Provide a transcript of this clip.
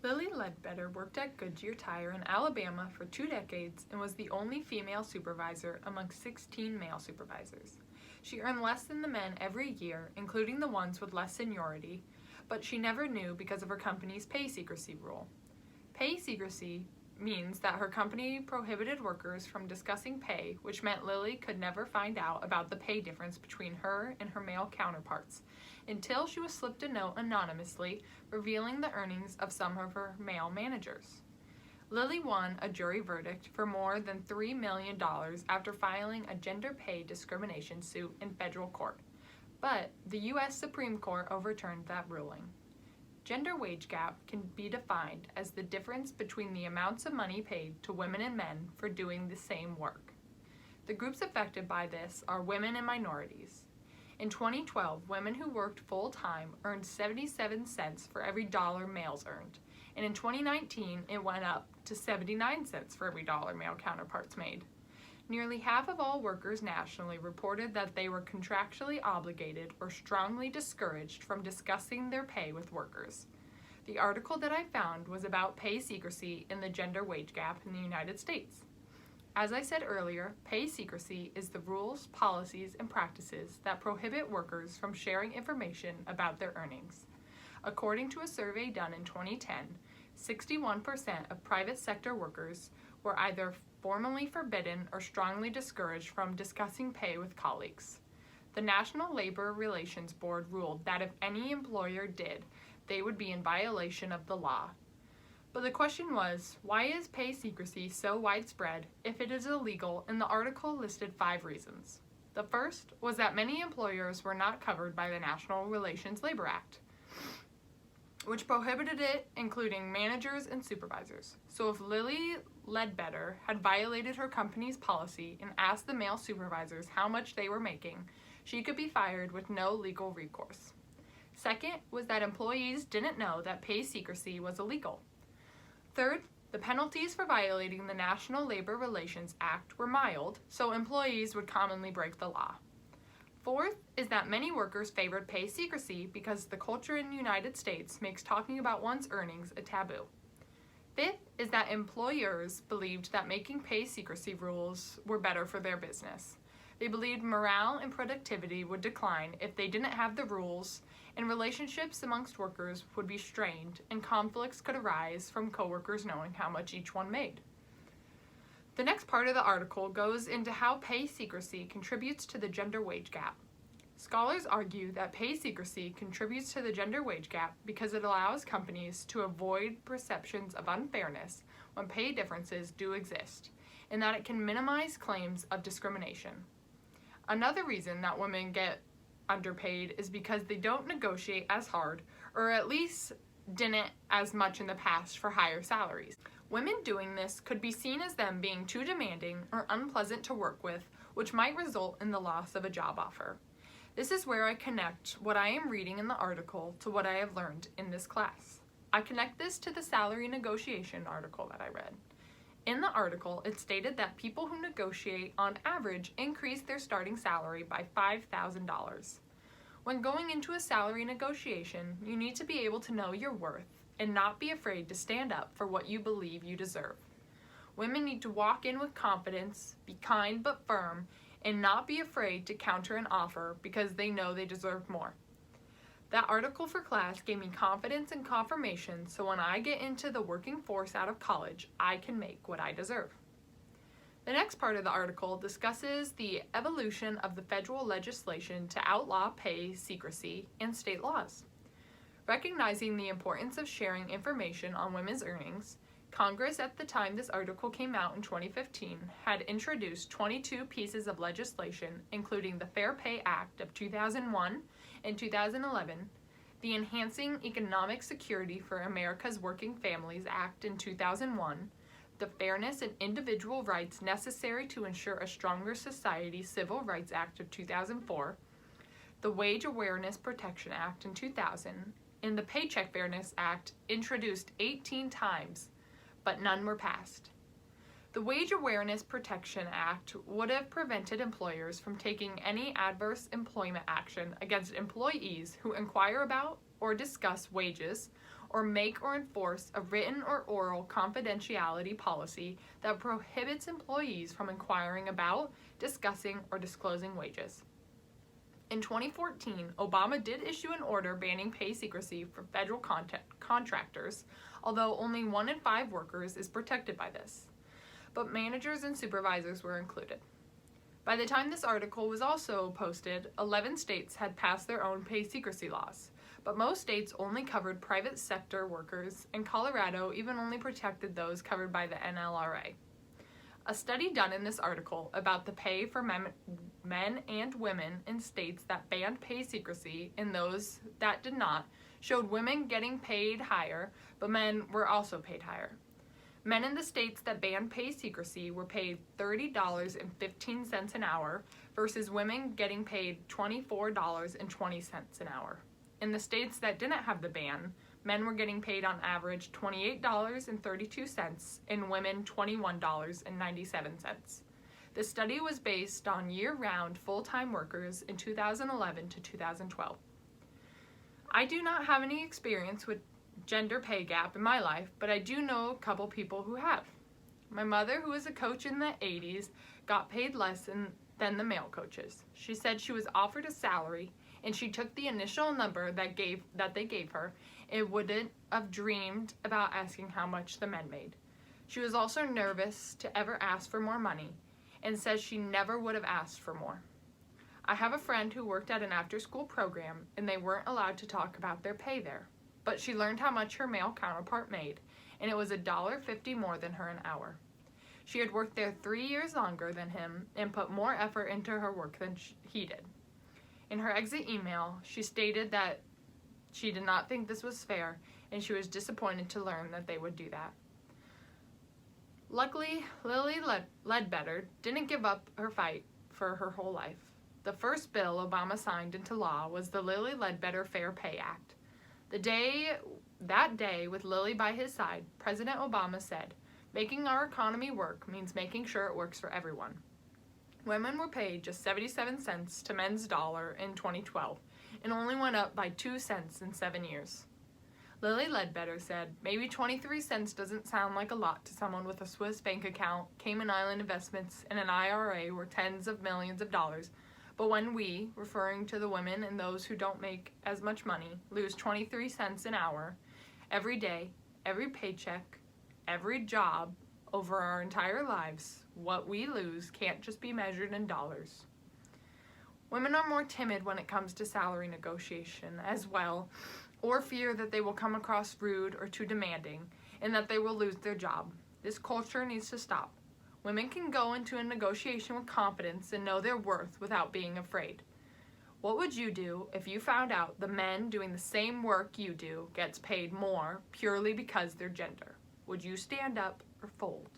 Lily Ledbetter worked at Goodyear Tire in Alabama for 2 decades and was the only female supervisor among 16 male supervisors. She earned less than the men every year, including the ones with less seniority, but she never knew because of her company's pay secrecy rule. Pay secrecy means that her company prohibited workers from discussing pay, which meant Lily could never find out about the pay difference between her and her male counterparts, until she was slipped a note anonymously revealing the earnings of some of her male managers. Lily won a jury verdict for more than $3 million after filing a gender pay discrimination suit in federal court, but the U.S. Supreme Court overturned that ruling. Gender wage gap can be defined as the difference between the amounts of money paid to women and men for doing the same work. The groups affected by this are women and minorities. In 2012, women who worked full-time earned 77 cents for every dollar males earned, and in 2019 it went up to 79 cents for every dollar male counterparts made. Nearly half of all workers nationally reported that they were contractually obligated or strongly discouraged from discussing their pay with workers. The article that I found was about pay secrecy and the gender wage gap in the United States. As I said earlier, pay secrecy is the rules, policies, and practices that prohibit workers from sharing information about their earnings. According to a survey done in 2010, 61% of private sector workers were either formally forbidden or strongly discouraged from discussing pay with colleagues. The National Labor Relations Board ruled that if any employer did, they would be in violation of the law. But the question was, why is pay secrecy so widespread if it is illegal, and the article listed 5 reasons. The first was that many employers were not covered by the National Relations Labor Act, which prohibited it, including managers and supervisors. So if Lily Ledbetter had violated her company's policy and asked the male supervisors how much they were making, she could be fired with no legal recourse. Second was that employees didn't know that pay secrecy was illegal. Third, the penalties for violating the National Labor Relations Act were mild, so employees would commonly break the law. Fourth is that many workers favored pay secrecy because the culture in the United States makes talking about one's earnings a taboo. Fifth is that employers believed that making pay secrecy rules were better for their business. They believed morale and productivity would decline if they didn't have the rules, and relationships amongst workers would be strained, and conflicts could arise from coworkers knowing how much each one made. The next part of the article goes into how pay secrecy contributes to the gender wage gap. Scholars argue that pay secrecy contributes to the gender wage gap because it allows companies to avoid perceptions of unfairness when pay differences do exist, and that it can minimize claims of discrimination. Another reason that women get underpaid is because they don't negotiate as hard, or at least didn't as much in the past, for higher salaries. Women doing this could be seen as them being too demanding or unpleasant to work with, which might result in the loss of a job offer. This is where I connect what I am reading in the article to what I have learned in this class. I connect this to the salary negotiation article that I read. In the article, it stated that people who negotiate on average increase their starting salary by $5,000. When going into a salary negotiation, you need to be able to know your worth and not be afraid to stand up for what you believe you deserve. Women need to walk in with confidence, be kind but firm, and not be afraid to counter an offer because they know they deserve more. That article for class gave me confidence and confirmation, so when I get into the working force out of college, I can make what I deserve. The next part of the article discusses the evolution of the federal legislation to outlaw pay secrecy and state laws. Recognizing the importance of sharing information on women's earnings, Congress at the time this article came out in 2015 had introduced 22 pieces of legislation, including the Fair Pay Act of 2001 and 2011, the Enhancing Economic Security for America's Working Families Act in 2001, the Fairness and Individual Rights Necessary to Ensure a Stronger Society Civil Rights Act of 2004, the Wage Awareness Protection Act in 2000, and the Paycheck Fairness Act, introduced 18 times, but none were passed. The Wage Awareness Protection Act would have prevented employers from taking any adverse employment action against employees who inquire about or discuss wages or make or enforce a written or oral confidentiality policy that prohibits employees from inquiring about, discussing, or disclosing wages. In 2014, Obama did issue an order banning pay secrecy for federal contractors, although only 1 in 5 workers is protected by this. But managers and supervisors were included. By the time this article was also posted, 11 states had passed their own pay secrecy laws, but most states only covered private sector workers, and Colorado even only protected those covered by the NLRA. A study done in this article about the pay for men and women in states that banned pay secrecy and those that did not showed women getting paid higher, but men were also paid higher. Men in the states that banned pay secrecy were paid $30.15 an hour versus women getting paid $24.20 an hour. In the states that didn't have the ban, men were getting paid on average $28.32 and women $21.97. The study was based on year-round full-time workers in 2011 to 2012. I do not have any experience with gender pay gap in my life, but I do know a couple people who have. My mother, who was a coach in the 80s, got paid less than the male coaches. She said she was offered a salary and she took the initial number that they gave her and wouldn't have dreamed about asking how much the men made. She was also nervous to ever ask for more money and says she never would have asked for more. I have a friend who worked at an after-school program and they weren't allowed to talk about their pay there, but she learned how much her male counterpart made, and it was $1.50 more than her an hour. She had worked there 3 years longer than him and put more effort into her work than he did. In her exit email, she stated that she did not think this was fair and she was disappointed to learn that they would do that. Luckily, Lilly Ledbetter didn't give up her fight for her whole life. The first bill Obama signed into law was the Lilly Ledbetter Fair Pay Act. That day, with Lilly by his side, President Obama said, "Making our economy work means making sure it works for everyone." Women were paid just 77 cents to men's dollar in 2012 and only went up by 2 cents in 7 years. Lilly Ledbetter said, "Maybe 23 cents doesn't sound like a lot to someone with a Swiss bank account, Cayman Island investments, and an IRA worth tens of millions of dollars, but when we, referring to the women and those who don't make as much money, lose 23 cents an hour, every day, every paycheck, every job, over our entire lives, what we lose can't just be measured in dollars." Women are more timid when it comes to salary negotiation as well, or fear that they will come across rude or too demanding, and that they will lose their job. This culture needs to stop. Women can go into a negotiation with confidence and know their worth without being afraid. What would you do if you found out the men doing the same work you do gets paid more purely because they're gender? Would you stand up or fold?